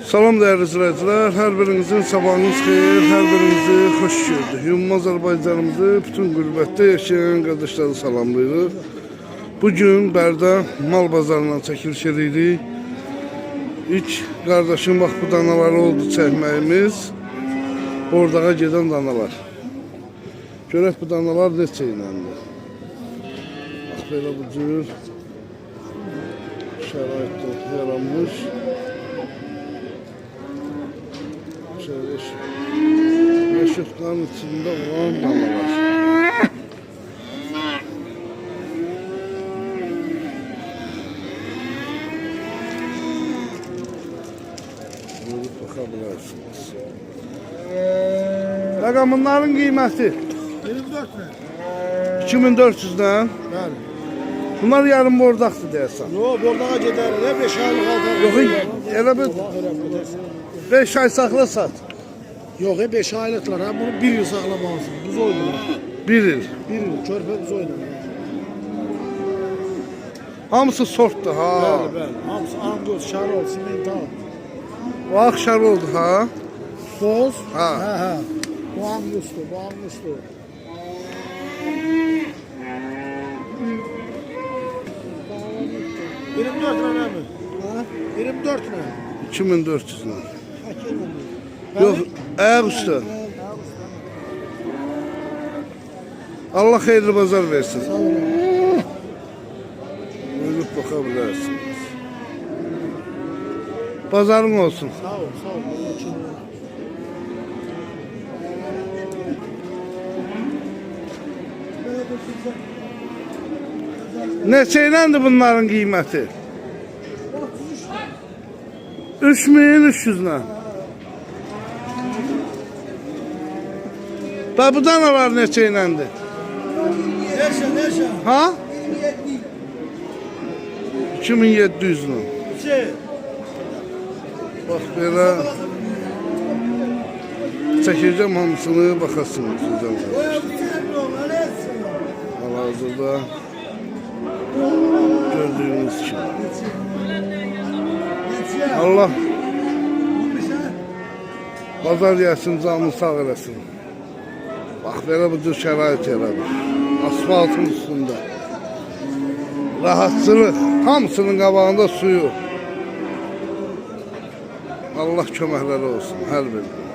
Salam değerli izleyiciler, her birinizin sabahınız xeyir, her birinizi hoş gördük. Ümumi Azərbaycanımızı bütün qürbətdə yaşayan qardaşları salamlayırıq. Bugün Bərdə mal bazarından çəkiliş edirik. İlk qardaşım bax bu danaları oldu çəkməyimiz. Ordağa gedən danalar. Görək bu danalar neçə iləndir. Bax belə bu cür şəraitdə yaranmış. Meşrutların içinde olan danalar. Böyle bakabilirsiniz. Bunların kıymeti 2400'den. Bəli. Bunlar yarım bordaqdır deyəsən. Yox, bordağa gedər. 5 aylıq altar. Yox, elə bir 5 ay saxla sat. Yox, 5 aylıqlar. Ha bunu 1 il saxlamalısın. Buz oynar. 1 il. 1 il körpə buz oynar. Hamısı sortdur ha. Bəli, bəli. Hamısı anqoz, şarol, simental. Bu akşar oldu ha. Boz. Ha. Hə. Bu anqozdur, bu anqozdur. Benim 4 lira mi? Ha? Benim 4 lira. 2400 lira. Yox, ayak üstü. Allah xeyirli bazar versin. Sağ olun. Buyurup bakabilirsiniz. Pazarın olsun. Sağ ol, sağ ol. Neçəyləndi bunların qiyməti? 3300 lira. Da bu danalar neçəyləndi? Neşe. Ha? 2700 lira. Bak belə çəkəcəm hamısını baxasınız sizdən. Hal-hazırda gördüğünüz gibi. Allah bazar yesin, canını sağ eləsin. Bax belə bu cür şərait yaradır. Asfaltın üstündə. Rahatçılıq. Hamısının qabağında suyu. Allah köməkləri olsun hər birinin.